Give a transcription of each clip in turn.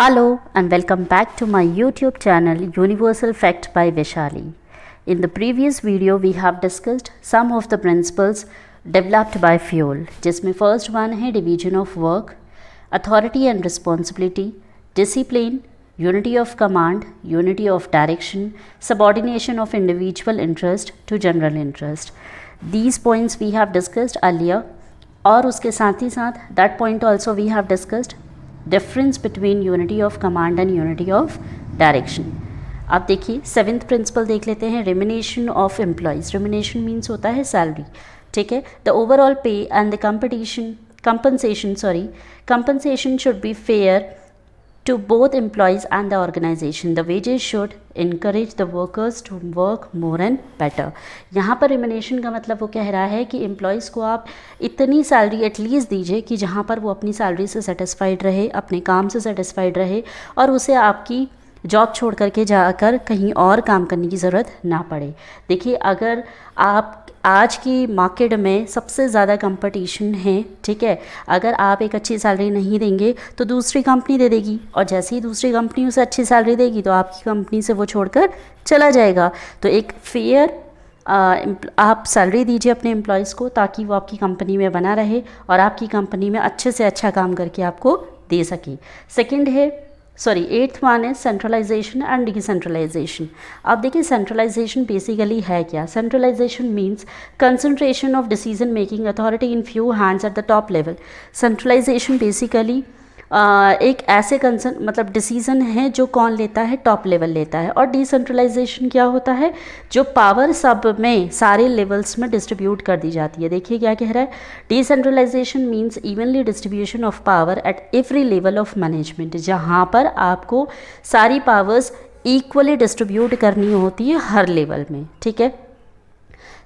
Hello and welcome back to my YouTube channel Universal Fact by Vishali. In the previous video we have discussed some of the principles developed by Fioll, जिसमें first one है division of work, authority and responsibility, discipline, unity of command, unity of direction, subordination of individual interest to general interest. These points we have discussed earlier और उसके साथ ही साथ that point also we have discussed difference between unity of command and unity of direction. अब देखिए seventh principal देख लेते हैं, remuneration of employees. Remuneration means होता है सैलरी, ठीक है. द ओवरऑल पे and the compensation should be fair to both employees and the organization. The wages should encourage the workers to work more and better. यहाँ पर remuneration का मतलब वो कह रहा है कि एम्प्लॉयज़ को आप इतनी सैलरी एटलीस्ट दीजिए कि जहाँ पर वो अपनी सैलरी से सेटिस्फाइड रहे, अपने काम से सेटिस्फाइड रहे और उसे आपकी जॉब छोड़ करके जाकर कहीं और काम करने की ज़रूरत ना पड़े. देखिए अगर आप आज की मार्केट में सबसे ज़्यादा कंपटीशन है, ठीक है. अगर आप एक अच्छी सैलरी नहीं देंगे तो दूसरी कंपनी दे देगी और जैसे ही दूसरी कंपनी उसे अच्छी सैलरी देगी तो आपकी कंपनी से वो छोड़कर चला जाएगा. तो एक फेयर आप सैलरी दीजिए अपने एम्प्लॉयज़ को ताकि वो आपकी कंपनी में बना रहे और आपकी कंपनी में अच्छे से अच्छा काम करके आपको दे सके. सेकेंड है एट्थ वन है सेंट्रलाइजेशन एंड डिसेंट्रलाइजेशन. अब देखिए सेंट्रलाइजेशन बेसिकली है क्या. Centralisation means concentration of decision making authority in few hands at the top level. Centralisation basically एक ऐसे मतलब डिसीज़न है जो कौन लेता है, टॉप लेवल लेता है. और डिसेंट्रलाइजेशन क्या होता है, जो पावर सब में सारे लेवल्स में डिस्ट्रीब्यूट कर दी जाती है. देखिए क्या कह रहा है, decentralisation means evenly distribution of power at every level of management. जहाँ पर आपको सारी पावर्स इक्वली डिस्ट्रीब्यूट करनी होती है हर लेवल में, ठीक है.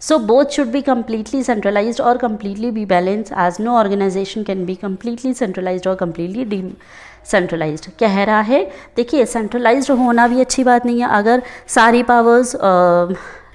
So both should be completely centralized or completely be balanced, as no organization can be completely centralized or completely decentralized. कह रहा है देखिए सेंट्रलाइज्ड होना भी अच्छी बात नहीं है. अगर सारी पावर्स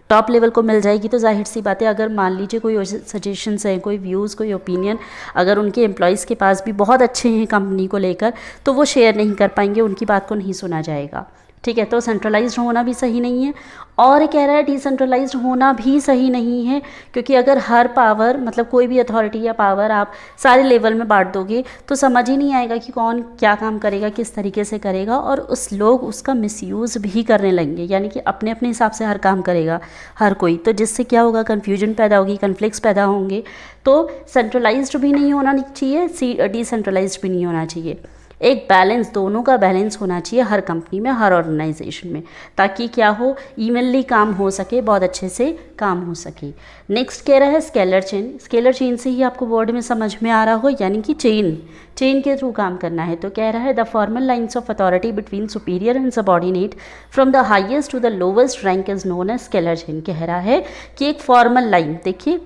टॉप लेवल को मिल जाएगी तो जाहिर सी बात है, अगर मान लीजिए कोई सजेशंस हैं, कोई व्यूज़, कोई ओपिनियन अगर उनके एम्प्लॉयज़ के पास भी बहुत अच्छे हैं कंपनी को लेकर तो वो शेयर नहीं कर पाएंगे, उनकी बात को नहीं सुना जाएगा, ठीक है. तो सेंट्रलाइज्ड होना भी सही नहीं है. और कह रहा है डिसेंट्रलाइज्ड होना भी सही नहीं है, क्योंकि अगर हर पावर मतलब कोई भी अथॉरिटी या पावर आप सारे लेवल में बांट दोगे तो समझ ही नहीं आएगा कि कौन क्या काम करेगा, किस तरीके से करेगा, और उस लोग उसका मिसयूज़ भी करने लगेंगे, यानी कि अपने अपने हिसाब से हर काम करेगा हर कोई. तो जिससे क्या होगा, कन्फ्यूजन पैदा होगी, कन्फ्लिक्ट्स पैदा होंगे. तो सेंट्रलाइज्ड भी नहीं होना चाहिए, डिसेंट्रलाइज्ड भी नहीं होना चाहिए. एक बैलेंस, दोनों का बैलेंस होना चाहिए हर कंपनी में, हर ऑर्गेनाइजेशन में, ताकि क्या हो, इवनली काम हो सके, बहुत अच्छे से काम हो सके. नेक्स्ट कह रहा है स्केलर चेन. स्केलर चेन से ही आपको वर्ड में समझ में आ रहा हो, यानी कि चेन के थ्रू काम करना है. तो कह रहा है the formal lines of authority between superior and subordinate from the highest to the lowest rank is known as scalar chain. कह रहा है कि एक फॉर्मल लाइन, देखिए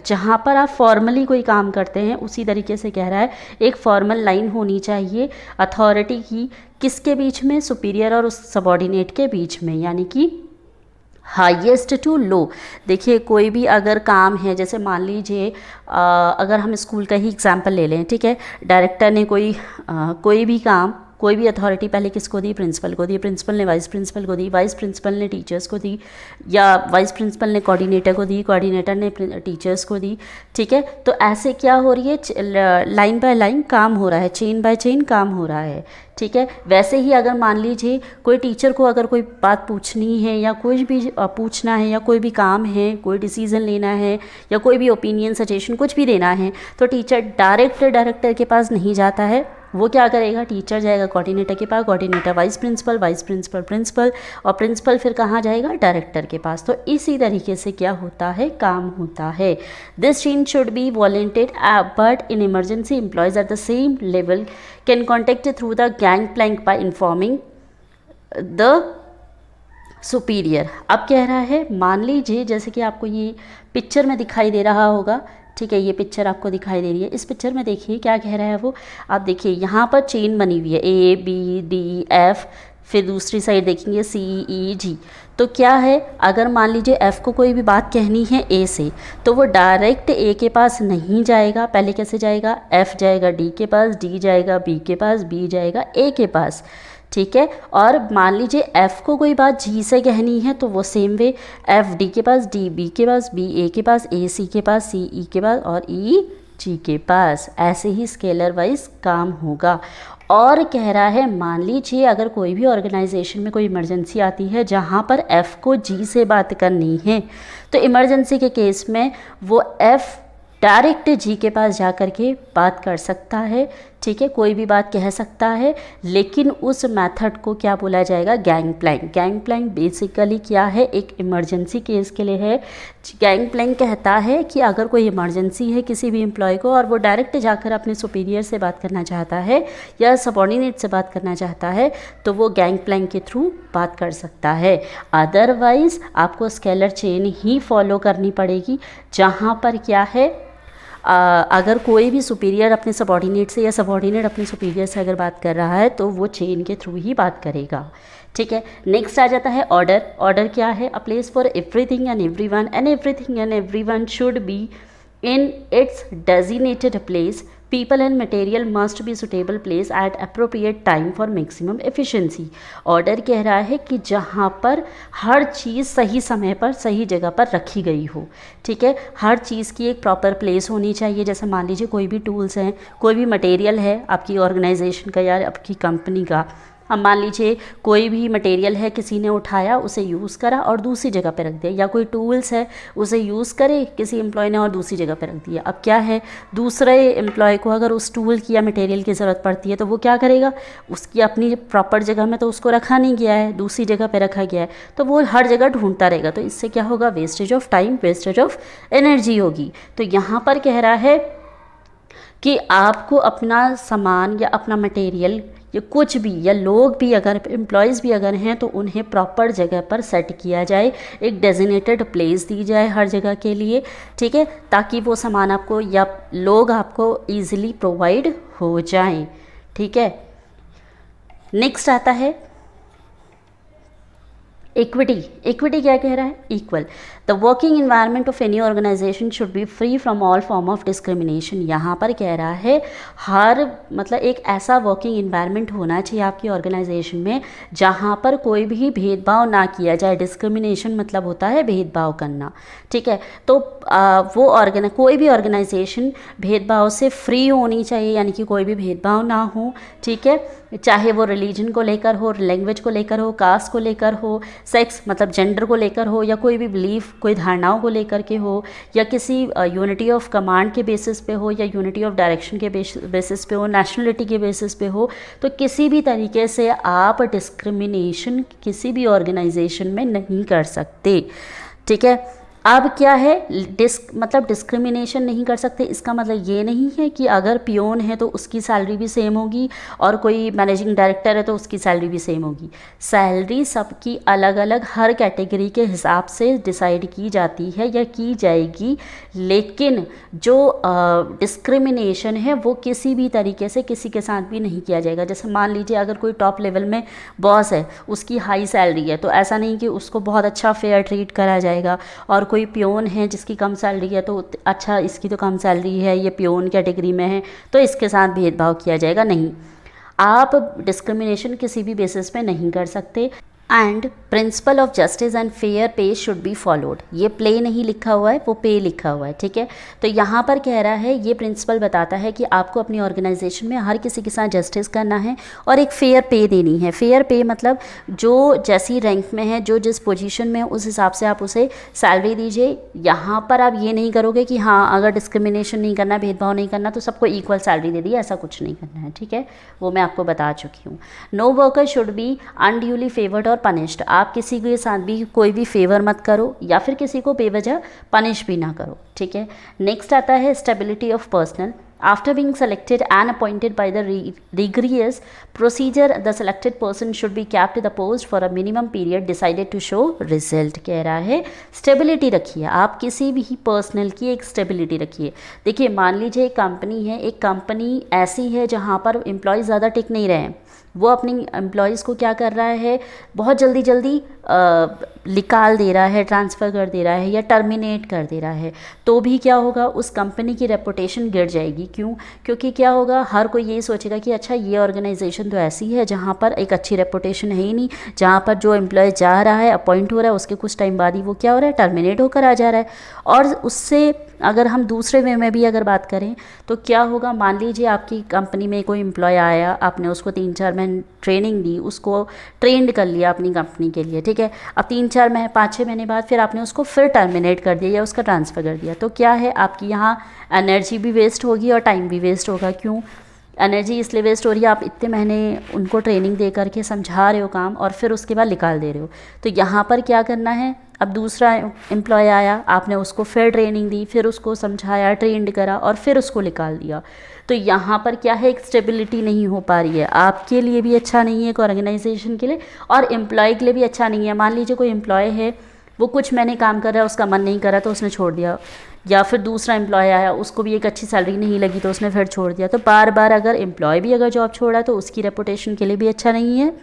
जहाँ पर आप फॉर्मली कोई काम करते हैं उसी तरीके से कह रहा है एक फॉर्मल लाइन होनी चाहिए अथॉरिटी की, किसके बीच में, सुपीरियर और उस सबॉर्डिनेट के बीच में, यानी कि हाईएस्ट टू लो. देखिए कोई भी अगर काम है, जैसे मान लीजिए अगर हम स्कूल का ही एग्जांपल ले लें, ठीक है. डायरेक्टर ने कोई भी काम, कोई भी अथॉरिटी पहले किसको दी, प्रिंसिपल को दी, प्रिंसिपल ने वाइस प्रिंसिपल को दी, वाइस प्रिंसिपल ने टीचर्स को दी, या वाइस प्रिंसिपल ने कोऑर्डिनेटर को दी, कोऑर्डिनेटर ने टीचर्स को दी, ठीक है. तो ऐसे क्या हो रही है, लाइन बाय लाइन काम हो रहा है, चेन बाय चेन काम हो रहा है, ठीक है. वैसे ही अगर मान लीजिए कोई टीचर को अगर कोई बात पूछनी है या कोई भी पूछना है या कोई भी काम है, कोई डिसीज़न लेना है या कोई भी ओपिनियन, सजेशन कुछ भी देना है, तो टीचर डायरेक्टर के पास नहीं जाता है. वो क्या करेगा, टीचर जाएगा कोऑर्डिनेटर के पास, coordinator vice principal, vice principal principal, और प्रिंसिपल फिर कहाँ जाएगा, डायरेक्टर के पास. तो इसी तरीके से क्या होता है, काम होता है. This chain should be violated but in emergency employees at the same level can contact through the gang plank by informing the superior. अब कह रहा है मान लीजिए जैसे कि आपको ये पिक्चर में दिखाई दे रहा होगा, ठीक है. ये पिक्चर आपको दिखाई दे रही है. इस पिक्चर में देखिए क्या कह रहा है वो, आप देखिए यहाँ पर चेन बनी हुई है A B D F, फिर दूसरी साइड देखेंगे CEG। तो क्या है, अगर मान लीजिए F को कोई भी बात कहनी है A से, तो वो डायरेक्ट A के पास नहीं जाएगा, पहले कैसे जाएगा, F जाएगा D के पास, D जाएगा B के पास, B जाएगा A के पास, ठीक है। और मान लीजिए F को कोई बात G से कहनी है, तो वो सेम वे F D के पास, D B के पास, B A के पास, A C के पास, C E के पास और E G के पास, ऐसे ही स्केलर वाइज काम होगा। और कह रहा है मान लीजिए अगर कोई भी ऑर्गेनाइजेशन में कोई इमरजेंसी आती है जहाँ पर F को G से बात करनी है, तो इमरजेंसी के केस में वो F डायरेक्ट G के पास जा कर के बात कर सकता है, ठीक है, कोई भी बात कह सकता है। लेकिन उस मेथड को क्या बोला जाएगा, gang plank. Gang plank basically क्या है, एक इमरजेंसी केस के लिए है। गैंग प्लैंक कहता है कि अगर कोई इमरजेंसी है किसी भी एम्प्लॉय को और वो डायरेक्ट जाकर अपने सुपीरियर से बात करना चाहता है या सबऑर्डिनेट से बात करना चाहता है, तो वो गैंग प्लैंक के थ्रू बात कर सकता है। अदरवाइज आपको स्केलर चेन ही फॉलो करनी पड़ेगी, जहाँ पर क्या है, अगर कोई भी सुपीरियर अपने सबऑर्डिनेट से या सबऑर्डिनेट अपने सुपीरियर से अगर बात कर रहा है तो वो चेन के थ्रू ही बात करेगा, ठीक है। नेक्स्ट आ जाता है ऑर्डर। ऑर्डर क्या है, a place for everything and everyone and everything and everyone should be in its designated place. People and material must be suitable place at appropriate time for maximum efficiency। Order कह रहा है कि जहाँ पर हर चीज़ सही समय पर सही जगह पर रखी गई हो, ठीक है। हर चीज़ की एक प्रॉपर प्लेस होनी चाहिए। जैसे मान लीजिए कोई भी टूल्स हैं, कोई भी मटेरियल है आपकी ऑर्गेनाइजेशन का या आपकी कंपनी का, अब मान लीजिए कोई भी मटेरियल है, किसी ने उठाया उसे यूज़ करा और दूसरी जगह पे रख दिया, या कोई टूल्स है उसे यूज़ करे किसी एम्प्लॉय ने और दूसरी जगह पे रख दिया। अब क्या है, दूसरे एम्प्लॉय को अगर उस टूल की या मटेरियल की ज़रूरत पड़ती है तो वो क्या करेगा, उसकी अपनी प्रॉपर जगह में तो उसको रखा नहीं गया है, दूसरी जगह पर रखा गया है, तो वो हर जगह ढूंढता रहेगा। तो इससे क्या होगा, wastage of time, wastage of energy होगी। तो यहाँ पर कह रहा है कि आपको अपना सामान या अपना मटेरियल या कुछ भी या लोग भी अगर एम्प्लॉयज़ भी अगर हैं तो उन्हें प्रॉपर जगह पर सेट किया जाए, एक डेजिग्नेटेड प्लेस दी जाए हर जगह के लिए, ठीक है, ताकि वो सामान आपको या लोग आपको ईज़िली प्रोवाइड हो जाएं, ठीक है। नेक्स्ट आता है इक्विटी। इक्विटी क्या कह रहा है, equal. The working environment of any organisation should be free from all form of discrimination. यहाँ पर कह रहा है हर मतलब एक ऐसा वर्किंग इन्वायरमेंट होना चाहिए आपकी ऑर्गेनाइजेशन में जहाँ पर कोई भी भेदभाव ना किया जाए। डिस्क्रिमिनेशन मतलब होता है भेदभाव करना, ठीक है। तो वो कोई भी ऑर्गेनाइजेशन भेदभाव से फ्री होनी चाहिए, यानी कि कोई भी भेदभाव ना हो, ठीक है, चाहे वो रिलीजन को लेकर हो, लैंग्वेज को लेकर हो, कास्ट को लेकर हो, सेक्स मतलब जेंडर को लेकर हो, या कोई भी बिलीफ कोई धारणाओं को लेकर के हो, या किसी यूनिटी ऑफ कमांड के बेसिस पे हो, या यूनिटी ऑफ डायरेक्शन के बेसिस पे हो, नेशनलिटी के बेसिस पे हो। तो किसी भी तरीके से आप डिस्क्रिमिनेशन किसी भी ऑर्गेनाइजेशन में नहीं कर सकते, ठीक है। अब क्या है, मतलब डिस्क्रिमिनेशन नहीं कर सकते, इसका मतलब ये नहीं है कि अगर पियोन है तो उसकी सैलरी भी सेम होगी और कोई मैनेजिंग डायरेक्टर है तो उसकी सैलरी भी सेम होगी। सैलरी सबकी अलग अलग हर कैटेगरी के हिसाब से डिसाइड की जाती है या की जाएगी, लेकिन जो डिस्क्रिमिनेशन है वो किसी भी तरीके से किसी के साथ भी नहीं किया जाएगा। जैसे मान लीजिए अगर कोई टॉप लेवल में बॉस है, उसकी हाई सैलरी है, तो ऐसा नहीं कि उसको बहुत अच्छा फेयर ट्रीट करा जाएगा, और कोई पियोन है जिसकी कम सैलरी है तो अच्छा इसकी तो कम सैलरी है, ये पियोन कैटेगरी में है तो इसके साथ भेदभाव किया जाएगा। नहीं, आप डिस्क्रिमिनेशन किसी भी बेसिस पे नहीं कर सकते। And principle of justice and fair पे शुड बी फॉलोड। ये प्ले नहीं लिखा हुआ है, वो पे लिखा हुआ है, ठीक है। तो यहाँ पर कह रहा है, ये प्रिंसिपल बताता है कि आपको अपनी ऑर्गेनाइजेशन में हर किसी के साथ जस्टिस करना है और एक फेयर पे देनी है। फेयर पे मतलब जो जैसी रैंक में है, जो जिस पोजीशन में है उस हिसाब से आप उसे सैलरी दीजिए। यहाँ पर आप ये नहीं करोगे कि हाँ अगर डिस्क्रिमिनेशन नहीं करना, भेदभाव नहीं करना तो सबको इक्वल सैलरी दे दी, ऐसा कुछ नहीं करना है, ठीक है, वो मैं आपको बता चुकी हूँ। No worker should be unduly favoured और पनिश्ड। आप किसी के साथ भी कोई भी फेवर मत करो या फिर किसी को बेवजह पनिश भी ना करो, ठीक है। नेक्स्ट आता है stability of personal. After being selected and appointed by the rigorous procedure, the selected person should be kept the post for a minimum period decided to show result। कह रहा है स्टेबिलिटी रखिए, आप किसी भी पर्सनल की एक स्टेबिलिटी रखिए। देखिए मान लीजिए एक कंपनी है, एक कंपनी ऐसी है जहाँ पर एम्प्लॉय ज़्यादा टिक नहीं रहे हैं, वो अपनी एम्प्लॉयज़ को क्या कर रहा है, बहुत जल्दी जल्दी निकाल दे रहा है, ट्रांसफ़र कर दे रहा है या टर्मिनेट कर दे रहा है, तो भी क्या होगा, उस कंपनी की रेपुटेशन गिर जाएगी। क्यों? क्योंकि क्या होगा, हर कोई यही सोचेगा कि अच्छा ये ऑर्गेनाइजेशन तो ऐसी है जहाँ पर एक अच्छी रेपुटेशन है ही नहीं, जहाँ पर जो एम्प्लॉय जा रहा है, अपॉइंट हो रहा है, उसके कुछ टाइम बाद ही वो क्या हो रहा है, टर्मिनेट होकर आ जा रहा है। और उससे अगर हम दूसरे वे में भी अगर बात करें तो क्या होगा, मान लीजिए आपकी कंपनी में कोई एम्प्लॉय आया, आपने उसको 3-4 महीने ट्रेनिंग दी, उसको ट्रेंड कर लिया अपनी कंपनी के लिए, ठीक है। अब 3-4 महीने 5-6 महीने बाद फिर आपने उसको फिर टर्मिनेट कर दिया या उसका ट्रांसफ़र कर दिया, तो क्या है, आपकी यहाँ एनर्जी भी वेस्ट होगी और टाइम भी वेस्ट होगा। क्यों? एनर्जी इसलिए वेस्ट हो रही है, आप इतने महीने उनको ट्रेनिंग दे करके समझा रहे हो काम और फिर उसके बाद निकाल दे रहे हो। तो यहाँ पर क्या करना है, अब दूसरा एम्प्लॉय आया, आपने उसको फिर ट्रेनिंग दी, फिर उसको समझाया, ट्रेंड करा और फिर उसको निकाल दिया। तो यहाँ पर क्या है, एक स्टेबिलिटी नहीं हो पा रही है, आपके लिए भी अच्छा नहीं है, एक ऑर्गेनाइजेशन के लिए और एम्प्लॉय के लिए भी अच्छा नहीं है। मान लीजिए कोई एम्प्लॉय है, वो कुछ महीने काम कर रहा है, उसका मन नहीं कर रहा तो उसने छोड़ दिया, या फिर दूसरा एम्प्लॉय आया, उसको भी एक अच्छी सैलरी नहीं लगी तो उसने फिर छोड़ दिया। तो बार बार अगर एम्प्लॉय भी अगर जॉब छोड़ा तो उसकी रेपुटेशन के लिए भी अच्छा नहीं है,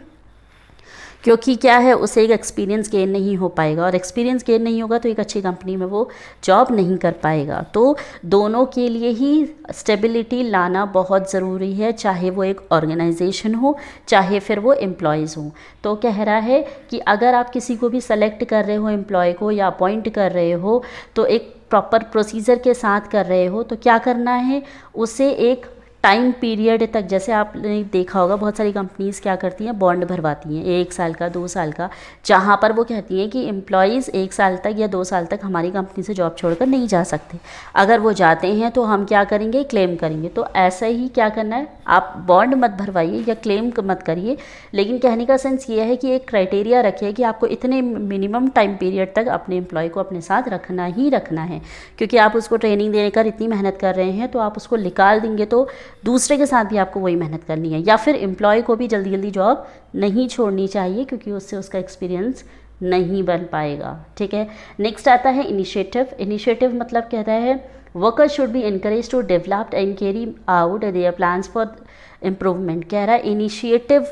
क्योंकि क्या है, उसे एक एक्सपीरियंस गेन नहीं हो पाएगा और एक्सपीरियंस गेन नहीं होगा तो एक अच्छी कंपनी में वो जॉब नहीं कर पाएगा। तो दोनों के लिए ही स्टेबिलिटी लाना बहुत ज़रूरी है, चाहे वो एक ऑर्गेनाइजेशन हो, चाहे फिर वो एम्प्लॉयज़ हों। तो कह रहा है कि अगर आप किसी को भी सेलेक्ट कर रहे हो, एम्प्लॉय को या अपॉइंट कर रहे हो, तो एक प्रॉपर प्रोसीजर के साथ कर रहे हो, तो क्या करना है, उसे एक टाइम पीरियड तक, जैसे आपने देखा होगा बहुत सारी कंपनीज़ क्या करती हैं, बॉन्ड भरवाती हैं 1 साल का, 2 साल का, जहाँ पर वो कहती हैं कि एम्प्लॉयज़ 1 साल तक या 2 साल तक हमारी कंपनी से जॉब छोड़कर नहीं जा सकते, अगर वो जाते हैं तो हम क्या करेंगे, क्लेम करेंगे। तो ऐसा ही क्या करना है, आप बॉन्ड मत भरवाइए या क्लेम मत करिए, लेकिन कहने का सेंस ये है कि एक क्राइटेरिया रखिए कि आपको इतने मिनिमम टाइम पीरियड तक अपने एम्प्लॉय को अपने साथ रखना ही रखना है, क्योंकि आप उसको ट्रेनिंग देकर इतनी मेहनत कर रहे हैं, तो आप उसको निकाल देंगे तो दूसरे के साथ भी आपको वही मेहनत करनी है। या फिर एम्प्लॉय को भी जल्दी जल्दी जॉब नहीं छोड़नी चाहिए, क्योंकि उससे उसका एक्सपीरियंस नहीं बन पाएगा, ठीक है। नेक्स्ट आता है इनिशिएटिव। इनिशिएटिव मतलब कहता है workers should be encourage to develop and carry out their plans for improvement. कह रहा है इनिशिएटिव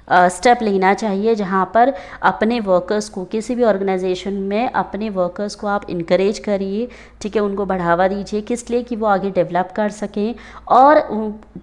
स्टेप लेना चाहिए, जहाँ पर अपने वर्कर्स को, किसी भी ऑर्गेनाइजेशन में अपने वर्कर्स को आप इनकरेज करिए, ठीक है, उनको बढ़ावा दीजिए, किस लिए, कि वो आगे डेवलप कर सकें और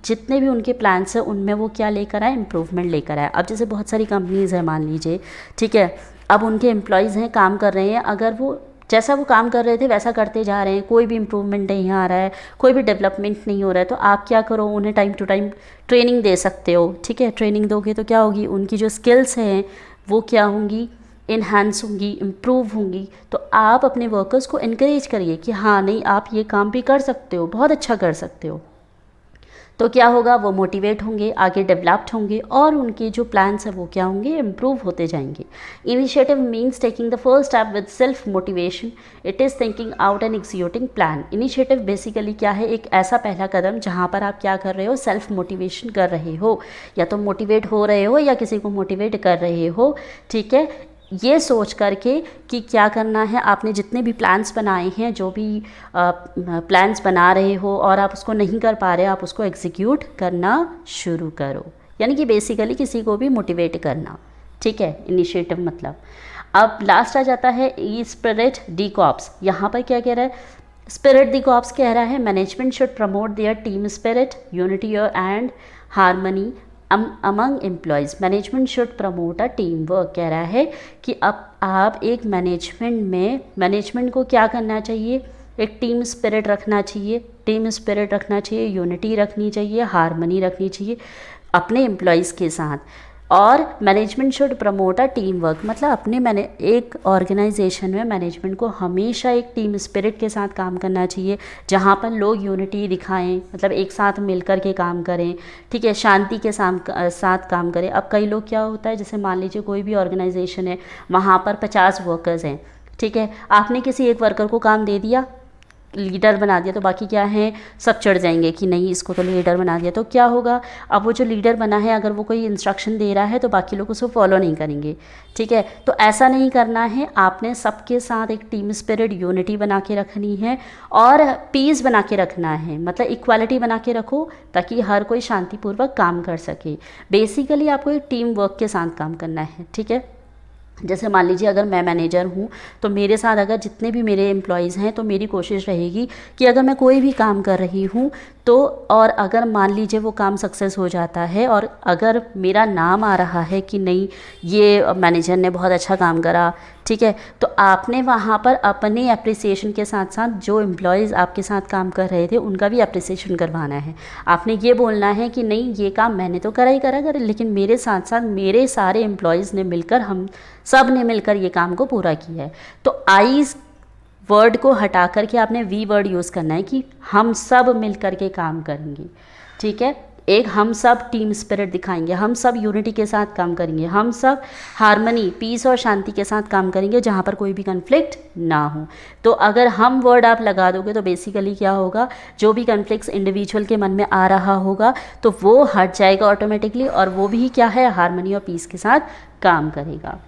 जितने भी उनके प्लान्स हैं उनमें वो क्या लेकर आए, इम्प्रूवमेंट लेकर आए। अब जैसे बहुत सारी कंपनीज़ हैं मान लीजिए, ठीक है, अब उनके एम्प्लॉयज़ हैं, काम कर रहे हैं, अगर वो जैसा वो काम कर रहे थे वैसा करते जा रहे हैं, कोई भी इम्प्रूवमेंट नहीं आ रहा है, कोई भी डेवलपमेंट नहीं हो रहा है, तो आप क्या करो, उन्हें टाइम टू टाइम ट्रेनिंग दे सकते हो, ठीक है। ट्रेनिंग दोगे तो क्या होगी, उनकी जो स्किल्स हैं वो क्या होंगी, इन्हांस होंगी, इम्प्रूव होंगी। तो आप अपने वर्कर्स को इनकरेज करिए कि हाँ नहीं, आप ये काम भी कर सकते हो, बहुत अच्छा कर सकते हो। तो क्या होगा, वो मोटिवेट होंगे, आगे डेवलप्ड होंगे और उनके जो प्लान्स हैं वो क्या होंगे, इम्प्रूव होते जाएंगे। Initiative means taking the first step with self motivation, it is thinking out and executing plan. Initiative basically क्या है, एक ऐसा पहला कदम जहाँ पर आप क्या कर रहे हो, सेल्फ मोटिवेशन कर रहे हो, या तो मोटिवेट हो रहे हो या किसी को मोटिवेट कर रहे हो, ठीक है। ये सोच करके कि क्या करना है, आपने जितने भी प्लान्स बनाए हैं, जो भी प्लान्स बना रहे हो और आप उसको नहीं कर पा रहे, आप उसको एग्जीक्यूट करना शुरू करो, यानी कि बेसिकली किसी को भी मोटिवेट करना, ठीक है, इनिशिएटिव मतलब। अब लास्ट आ जाता है ई स्पिरिट डी कॉप्स। यहाँ पर क्या कह रहा है, स्पिरिट दी कॉप्स कह रहा है management should promote their team spirit, unity and harmony among employees. Management should promote a team work. कह रहा है कि अब आप एक मैनेजमेंट में, मैनेजमेंट को क्या करना चाहिए, एक टीम स्पिरिट रखना चाहिए, टीम स्पिरिट रखना चाहिए, यूनिटी रखनी चाहिए, हारमनी रखनी चाहिए अपने एम्प्लॉयज़ के साथ। और management should promote a team work, मतलब अपने एक ऑर्गेनाइजेशन में मैनेजमेंट को हमेशा एक टीम स्पिरिट के साथ काम करना चाहिए, जहाँ पर लोग यूनिटी दिखाएं, मतलब एक साथ मिलकर के काम करें, ठीक है, शांति के साथ काम करें। अब कई लोग क्या होता है, जैसे मान लीजिए कोई भी ऑर्गेनाइजेशन है, वहाँ पर 50 वर्कर्स हैं, ठीक है, आपने किसी एक वर्कर को काम दे दिया, लीडर बना दिया तो बाकी क्या है, सब चढ़ जाएंगे कि नहीं इसको तो लीडर बना दिया। तो क्या होगा, अब वो जो लीडर बना है अगर वो कोई इंस्ट्रक्शन दे रहा है तो बाकी लोग उसको फॉलो नहीं करेंगे, ठीक है। तो ऐसा नहीं करना है, आपने सबके साथ एक टीम स्पिरिट, यूनिटी बना के रखनी है और पीस बना के रखना है, मतलब इक्वालिटी बना के रखो ताकि हर कोई शांतिपूर्वक काम कर सके। बेसिकली आपको एक टीम वर्क के साथ काम करना है, ठीक है। जैसे मान लीजिए अगर मैं मैनेजर हूँ तो मेरे साथ अगर जितने भी मेरे एम्प्लॉयज़ हैं तो मेरी कोशिश रहेगी कि अगर मैं कोई भी काम कर रही हूँ तो, और अगर मान लीजिए वो काम सक्सेस हो जाता है और अगर मेरा नाम आ रहा है कि नहीं ये मैनेजर ने बहुत अच्छा काम करा, ठीक है, तो आपने वहाँ पर अपने अप्रिसिएशन के साथ साथ जो एम्प्लॉयज़ आपके साथ काम कर रहे थे उनका भी अप्रिसिएशन करवाना है। आपने ये बोलना है कि नहीं ये काम मैंने तो करा ही करा, लेकिन मेरे साथ साथ मेरे सारे एम्प्लॉयज़ ने मिलकर, हम सब ने मिलकर ये काम को पूरा किया है। तो आईज वर्ड को हटा करके आपने वी वर्ड यूज़ करना है कि हम सब मिल कर के काम करेंगे, ठीक है। एक हम सब टीम स्पिरिट दिखाएंगे, हम सब यूनिटी के साथ काम करेंगे, हम सब हार्मनी, पीस और शांति के साथ काम करेंगे जहाँ पर कोई भी कन्फ्लिक्ट ना हो। तो अगर हम वर्ड आप लगा दोगे तो बेसिकली क्या होगा, जो भी कन्फ्लिक्ट्स इंडिविजुअल के मन में आ रहा होगा तो वो हट जाएगा ऑटोमेटिकली और वो भी क्या है, हार्मनी और पीस के साथ काम करेगा।